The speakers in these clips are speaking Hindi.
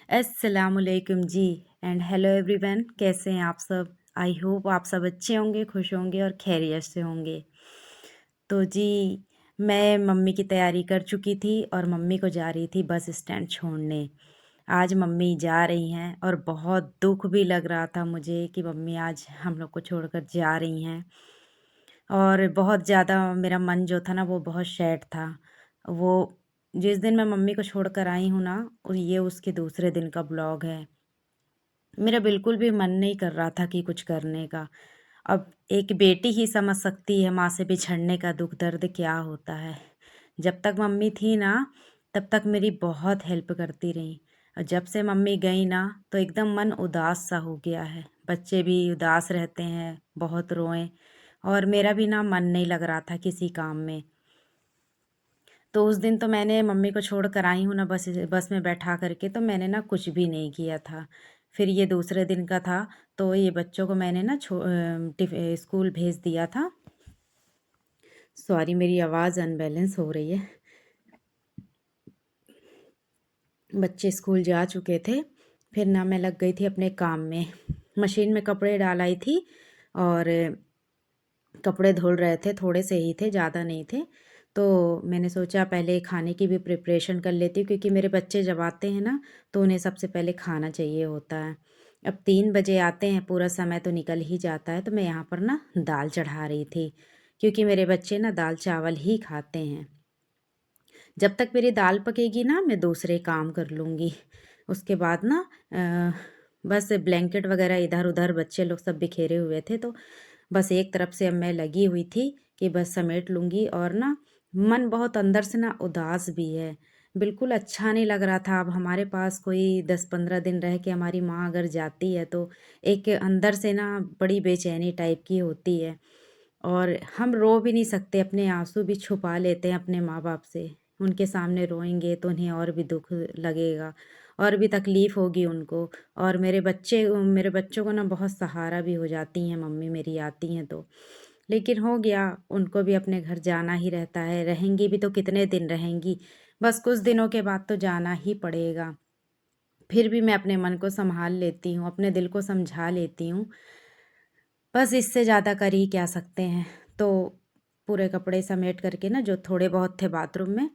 अस्सलामुअलैकुम जी एंड हेलो एवरीवन। कैसे हैं आप सब? आई होप आप सब अच्छे होंगे, खुश होंगे और खैरियत से होंगे। तो जी, मैं मम्मी की तैयारी कर चुकी थी और मम्मी को जा रही थी बस स्टैंड छोड़ने। आज मम्मी जा रही हैं और बहुत दुख भी लग रहा था मुझे कि मम्मी आज हम लोग को छोड़कर जा रही हैं। और बहुत ज़्यादा मेरा मन जो था ना वो बहुत सैड था। वो जिस दिन मैं मम्मी को छोड़कर आई हूँ ना, ये उसके दूसरे दिन का ब्लॉग है। मेरा बिल्कुल भी मन नहीं कर रहा था कि कुछ करने का। अब एक बेटी ही समझ सकती है माँ से बिछड़ने का दुख दर्द क्या होता है। जब तक मम्मी थी ना, तब तक मेरी बहुत हेल्प करती रही। और जब से मम्मी गई ना, तो एकदम मन उदास सा हो गया है। बच्चे भी उदास रहते हैं, बहुत रोए। और मेरा भी ना मन नहीं लग रहा था किसी काम में। तो उस दिन तो मैंने मम्मी को छोड़ कर आई हूँ ना, बस बस में बैठा करके, तो मैंने ना कुछ भी नहीं किया था। फिर ये दूसरे दिन का था, तो ये बच्चों को मैंने ना स्कूल भेज दिया था। सॉरी, मेरी आवाज़ अनबैलेंस हो रही है। बच्चे स्कूल जा चुके थे। फिर ना मैं लग गई थी अपने काम में। मशीन में कपड़े डाल आई थी और कपड़े धुल रहे थे, थोड़े से ही थे, ज़्यादा नहीं थे। तो मैंने सोचा पहले खाने की भी प्रिपरेशन कर लेती हूँ, क्योंकि मेरे बच्चे जब आते हैं ना, तो उन्हें सबसे पहले खाना चाहिए होता है। अब 3 बजे आते हैं, पूरा समय तो निकल ही जाता है। तो मैं यहाँ पर ना दाल चढ़ा रही थी, क्योंकि मेरे बच्चे ना दाल चावल ही खाते हैं। जब तक मेरी दाल पकेगी ना, मैं दूसरे काम कर लूँगी। उसके बाद ना बस ब्लैंकेट वगैरह इधर उधर बच्चे लोग सब बिखेरे हुए थे, तो बस एक तरफ से अब मैं लगी हुई थी कि बस समेट लूँगी। और ना मन बहुत अंदर से ना उदास भी है। बिल्कुल अच्छा नहीं लग रहा था। अब हमारे पास कोई 10-15 दिन रह के हमारी माँ अगर जाती है, तो एक अंदर से ना बड़ी बेचैनी टाइप की होती है। और हम रो भी नहीं सकते, अपने आंसू भी छुपा लेते हैं अपने माँ बाप से। उनके सामने रोएंगे तो उन्हें और भी दुख लगेगा, और भी तकलीफ़ होगी उनको। और मेरे बच्चों को ना बहुत सहारा भी हो जाती हैं मम्मी मेरी आती हैं तो। लेकिन हो गया, उनको भी अपने घर जाना ही रहता है। रहेंगी भी तो कितने दिन रहेंगी, बस कुछ दिनों के बाद तो जाना ही पड़ेगा। फिर भी मैं अपने मन को संभाल लेती हूँ, अपने दिल को समझा लेती हूँ। बस इससे ज़्यादा कर ही क्या सकते हैं। तो पूरे कपड़े समेट करके ना, जो थोड़े बहुत थे बाथरूम में,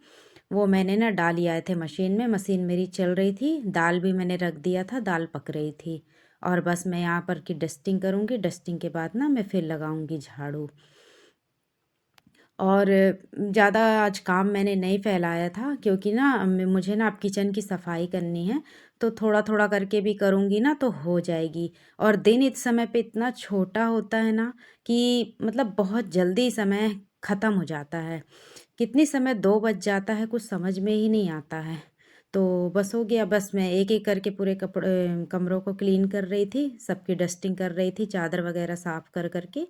वो मैंने ना डाल ही आए थे मशीन में। मशीन मेरी चल रही थी, दाल भी मैंने रख दिया था, दाल पक रही थी। और बस मैं यहाँ पर की डस्टिंग करूँगी। डस्टिंग के बाद ना मैं फिर लगाऊँगी झाड़ू। और ज़्यादा आज काम मैंने नहीं फैलाया था, क्योंकि ना मुझे ना अब किचन की सफाई करनी है। तो थोड़ा थोड़ा करके भी करूँगी ना तो हो जाएगी। और दिन इस समय पे इतना छोटा होता है ना, कि मतलब बहुत जल्दी समय ख़त्म हो जाता है। कितनी समय 2 बज जाता है, कुछ समझ में ही नहीं आता है। तो बस हो गया। बस मैं एक एक करके पूरे कमरों को क्लीन कर रही थी, सबकी डस्टिंग कर रही थी, चादर वगैरह साफ़ कर करके।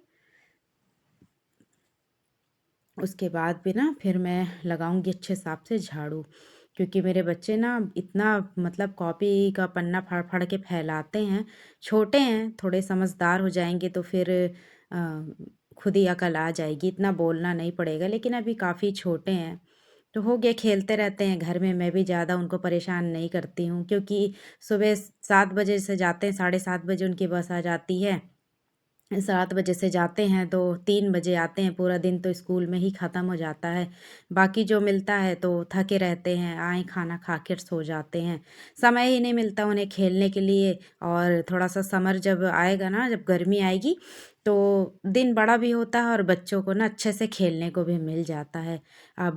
उसके बाद भी ना फिर मैं लगाऊंगी अच्छे हिसाब से झाड़ू। क्योंकि मेरे बच्चे ना इतना मतलब कॉपी का पन्ना फाड़ फाड़ के फैलाते हैं। छोटे हैं, थोड़े समझदार हो जाएंगे तो फिर अ, खुद ही अकल आ जाएगी, इतना बोलना नहीं पड़ेगा। लेकिन अभी काफ़ी छोटे हैं, तो हो गया, खेलते रहते हैं घर में। मैं भी ज़्यादा उनको परेशान नहीं करती हूँ, क्योंकि सुबह 7 बजे से जाते हैं, 7:30 बजे उनकी बस आ जाती है। 7 बजे से जाते हैं तो 3 बजे आते हैं। पूरा दिन तो स्कूल में ही ख़त्म हो जाता है। बाकी जो मिलता है तो थके रहते हैं, आए खाना खा कर सो जाते हैं। समय ही नहीं मिलता उन्हें खेलने के लिए। और थोड़ा सा समर जब आएगा ना, जब गर्मी आएगी, तो दिन बड़ा भी होता है और बच्चों को ना अच्छे से खेलने को भी मिल जाता है। अब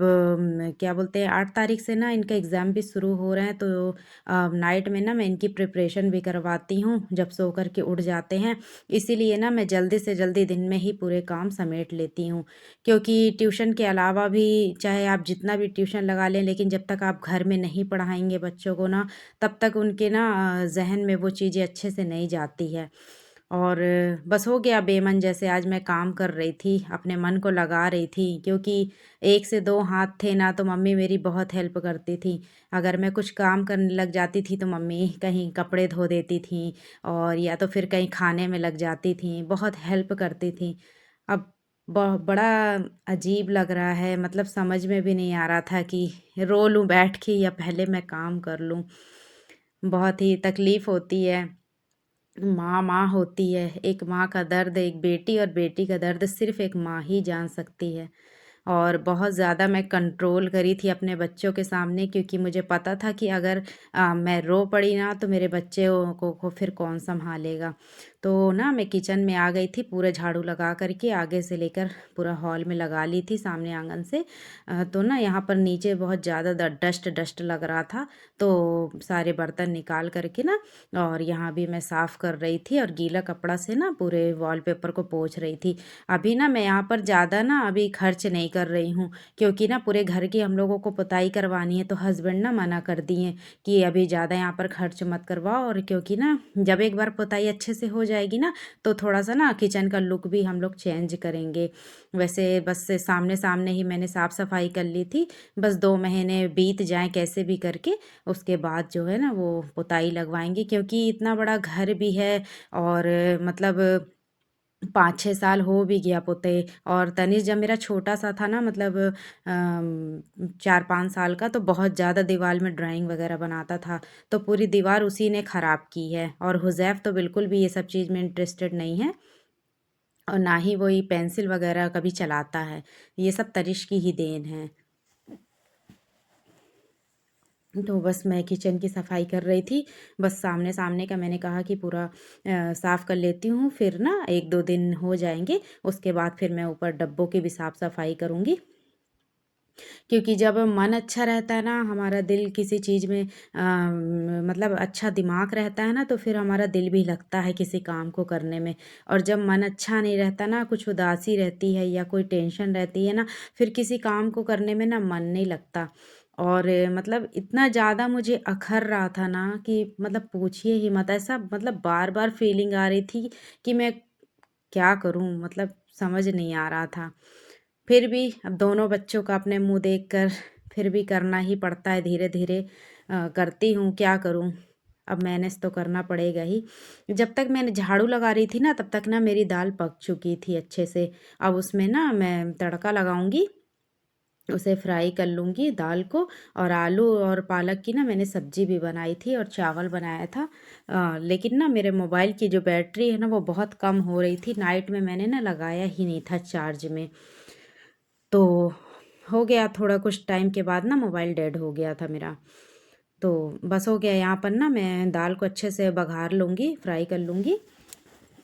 क्या बोलते हैं, 8 तारीख से ना इनका एग्ज़ाम भी शुरू हो रहे हैं। तो नाइट में ना मैं इनकी प्रिपरेशन भी करवाती हूँ, जब सो कर के उठ जाते हैं। इसीलिए ना मैं जल्दी से जल्दी दिन में ही पूरे काम समेट लेती हूँ। क्योंकि ट्यूशन के अलावा भी, चाहे आप जितना भी ट्यूशन लगा लें, लेकिन जब तक आप घर में नहीं पढ़ाएंगे बच्चों को ना, तब तक उनके ना जहन में वो चीज़ें अच्छे से नहीं जाती है। और बस हो गया बेमन जैसे आज मैं काम कर रही थी, अपने मन को लगा रही थी। क्योंकि एक से दो हाथ थे ना, तो मम्मी मेरी बहुत हेल्प करती थी। अगर मैं कुछ काम करने लग जाती थी, तो मम्मी कहीं कपड़े धो देती थी, और या तो फिर कहीं खाने में लग जाती थी, बहुत हेल्प करती थी। अब बड़ा अजीब लग रहा है, मतलब समझ में भी नहीं आ रहा था कि रो लूँ बैठ के या पहले मैं काम कर लूँ। बहुत ही तकलीफ़ होती है। माँ माँ होती है, एक माँ का दर्द एक बेटी और बेटी का दर्द सिर्फ़ एक माँ ही जान सकती है। और बहुत ज़्यादा मैं कंट्रोल करी थी अपने बच्चों के सामने, क्योंकि मुझे पता था कि अगर मैं रो पड़ी ना तो मेरे बच्चे को फिर कौन सँभालेगा। तो ना मैं किचन में आ गई थी, पूरे झाड़ू लगा कर के आगे से लेकर पूरा हॉल में लगा ली थी सामने आँगन से। तो ना यहाँ पर नीचे बहुत ज़्यादा ड डस्ट डस्ट लग रहा था, तो सारे बर्तन निकाल कर के ना और यहाँ भी मैं साफ़ कर रही थी और गीला कपड़ा से ना पूरे वॉलपेपर को पोंछ रही थी। अभी ना मैं यहाँ पर ज़्यादा ना अभी खर्च नहीं कर रही हूँ, क्योंकि ना पूरे घर की हम लोगों को पुताई करवानी है, तो हस्बैंड ना मना कर दिए कि अभी ज़्यादा यहाँ पर खर्च मत करवाओ। और क्योंकि ना जब एक बार पुताई अच्छे से हो जाएगी ना तो थोड़ा सा ना किचन का लुक भी हम लोग चेंज करेंगे। वैसे बस सामने सामने ही मैंने साफ़ सफाई कर ली थी, बस 2 महीने बीत जाएं कैसे भी करके, उसके बाद जो है ना वो पुताई लगवाएंगे, क्योंकि इतना बड़ा घर भी है और मतलब 5-6 साल हो भी गया पुते। और तनिष जब मेरा छोटा सा था ना, मतलब 4-5 साल का, तो बहुत ज़्यादा दीवार में ड्राइंग वगैरह बनाता था, तो पूरी दीवार उसी ने ख़राब की है। और हुज़ैफ़ तो बिल्कुल भी ये सब चीज़ में इंटरेस्टेड नहीं है और ना ही वो ये पेंसिल वगैरह कभी चलाता है। ये सब तनिष की ही देन है। तो बस मैं किचन की सफाई कर रही थी, बस सामने सामने का मैंने कहा कि पूरा साफ़ कर लेती हूँ, फिर ना 1-2 दिन हो जाएंगे, उसके बाद फिर मैं ऊपर डब्बों की भी साफ़ सफाई करूँगी। क्योंकि जब मन अच्छा रहता है ना, हमारा दिल किसी चीज़ में मतलब अच्छा दिमाग रहता है ना, तो फिर हमारा दिल भी लगता है किसी काम को करने में। और जब मन अच्छा नहीं रहता ना, कुछ उदासी रहती है या कोई टेंशन रहती है ना, फिर किसी काम को करने में ना मन नहीं लगता। और मतलब इतना ज़्यादा मुझे अखर रहा था ना कि मतलब पूछिए ही मत। ऐसा मतलब बार-बार फीलिंग आ रही थी कि मैं क्या करूँ? मतलब समझ नहीं आ रहा था। फिर भी अब दोनों बच्चों का अपने मुँह देखकर फिर भी करना ही पड़ता है, धीरे-धीरे करती हूँ, क्या करूँ? अब मैनेज तो करना पड़ेगा ही। जब तक मैंने झाड़ू लगा रही थी ना, तब तक ना मेरी दाल पक चुकी थी अच्छे से। अब उसमें ना मैं तड़का लगाऊँगी, उसे फ्राई कर लूँगी दाल को। और आलू और पालक की ना मैंने सब्ज़ी भी बनाई थी और चावल बनाया था। लेकिन ना मेरे मोबाइल की जो बैटरी है ना वो बहुत कम हो रही थी, नाइट में मैंने ना लगाया ही नहीं था चार्ज में। तो हो गया थोड़ा कुछ टाइम के बाद ना मोबाइल डेड हो गया था मेरा। तो बस हो गया, यहाँ पर ना मैं दाल को अच्छे से बघार लूँगी, फ्राई कर लूँगी।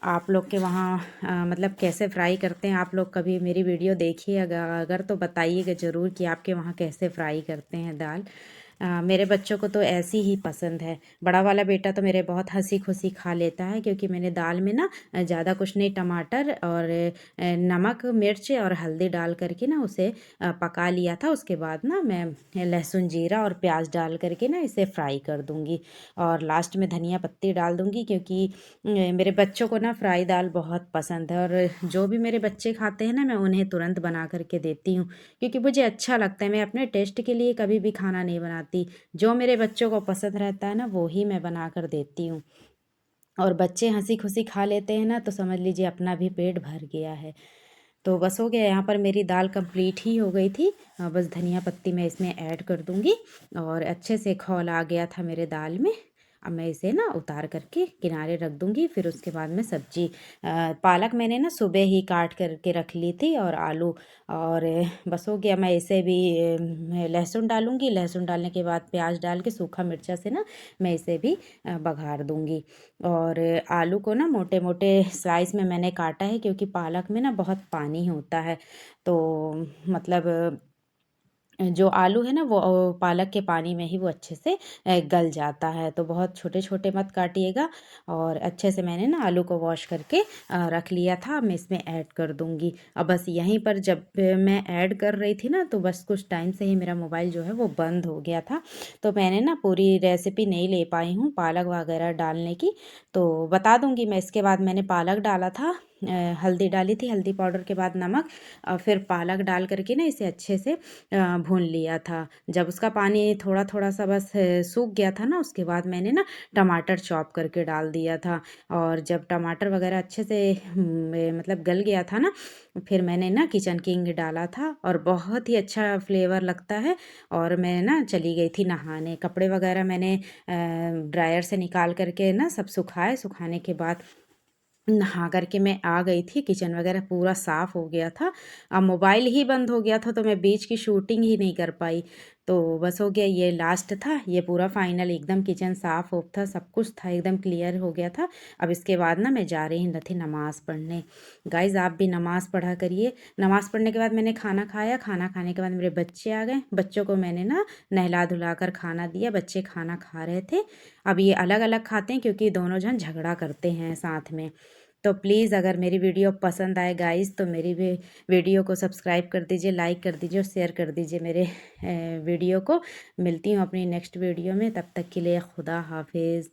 आप लोग के वहाँ मतलब कैसे फ्राई करते हैं? आप लोग कभी मेरी वीडियो देखिए अगर तो बताइएगा ज़रूर कि आपके वहाँ कैसे फ्राई करते हैं दाल। मेरे बच्चों को तो ऐसी ही पसंद है। बड़ा वाला बेटा तो मेरे बहुत हँसी खुशी खा लेता है, क्योंकि मैंने दाल में ना ज़्यादा कुछ नहीं, टमाटर और नमक मिर्च और हल्दी डाल करके ना उसे पका लिया था। उसके बाद ना मैं लहसुन जीरा और प्याज डाल करके ना इसे फ्राई कर दूँगी और लास्ट में धनिया पत्ती डाल दूँगी, क्योंकि मेरे बच्चों को ना फ्राई दाल बहुत पसंद है। और जो भी मेरे बच्चे खाते हैं ना, मैं उन्हें तुरंत बना करके देती हूँ, क्योंकि मुझे अच्छा लगता है। मैं अपने टेस्ट के लिए कभी भी खाना नहीं बनाती, जो मेरे बच्चों को पसंद रहता है ना वो ही मैं बना कर देती हूँ। और बच्चे हंसी खुशी खा लेते हैं ना, तो समझ लीजिए अपना भी पेट भर गया है। तो बस हो गया, यहाँ पर मेरी दाल कंप्लीट ही हो गई थी। बस धनिया पत्ती मैं इसमें ऐड कर दूँगी और अच्छे से खौल आ गया था मेरे दाल में। अब मैं इसे ना उतार करके किनारे रख दूँगी। फिर उसके बाद में सब्ज़ी पालक मैंने ना सुबह ही काट करके रख ली थी और आलू। और बस हो गया, मैं इसे भी लहसुन डालूँगी, लहसुन डालने के बाद प्याज डाल के सूखा मिर्चा से ना मैं इसे भी बघार दूँगी। और आलू को ना मोटे मोटे स्लाइस में मैंने काटा है, क्योंकि पालक में ना बहुत पानी होता है। तो मतलब जो आलू है ना वो पालक के पानी में ही वो अच्छे से गल जाता है। तो बहुत छोटे छोटे मत काटिएगा। और अच्छे से मैंने ना आलू को वॉश करके रख लिया था, मैं इसमें ऐड कर दूँगी। अब बस यहीं पर जब मैं ऐड कर रही थी ना, तो बस कुछ टाइम से ही मेरा मोबाइल जो है वो बंद हो गया था। तो मैंने ना पूरी रेसिपी नहीं ले पाई हूँ पालक वगैरह डालने की, तो बता दूँगी मैं। इसके बाद मैंने पालक डाला था हल्दी डाली थी, हल्दी पाउडर के बाद नमक और फिर पालक डाल करके ना इसे अच्छे से भून लिया था। जब उसका पानी थोड़ा थोड़ा सा बस सूख गया था ना, उसके बाद मैंने ना टमाटर चॉप करके डाल दिया था। और जब टमाटर वगैरह अच्छे से मतलब गल गया था ना, फिर मैंने ना किचन किंग डाला था और बहुत ही अच्छा फ्लेवर लगता है। और मैं ना चली गई थी नहाने, कपड़े वगैरह मैंने ड्रायर से निकाल करके ना सब सुखाए, सुखाने के बाद नहा करके मैं आ गई थी। किचन वगैरह पूरा साफ़ हो गया था। अब मोबाइल ही बंद हो गया था तो मैं बीच की शूटिंग ही नहीं कर पाई। तो बस हो गया, ये लास्ट था, ये पूरा फाइनल एकदम किचन साफ़ ऑफ था, सब कुछ था एकदम क्लियर हो गया था। अब इसके बाद ना मैं जा रही थी नमाज़ पढ़ने। गाइज़ आप भी नमाज़ पढ़ा करिए। नमाज़ पढ़ने के बाद मैंने खाना खाया, खाना खाने के बाद मेरे बच्चे आ गए, बच्चों को मैंने ना नहला धुला कर खाना दिया, बच्चे खाना खा रहे थे। अब ये अलग अलग खाते हैं क्योंकि दोनों जन झगड़ा करते हैं साथ में। तो प्लीज़ अगर मेरी वीडियो पसंद आए गाइस तो मेरी भी वीडियो को सब्सक्राइब कर दीजिए, लाइक कर दीजिए और शेयर कर दीजिए मेरे वीडियो को। मिलती हूँ अपनी नेक्स्ट वीडियो में, तब तक के लिए खुदा हाफिज़।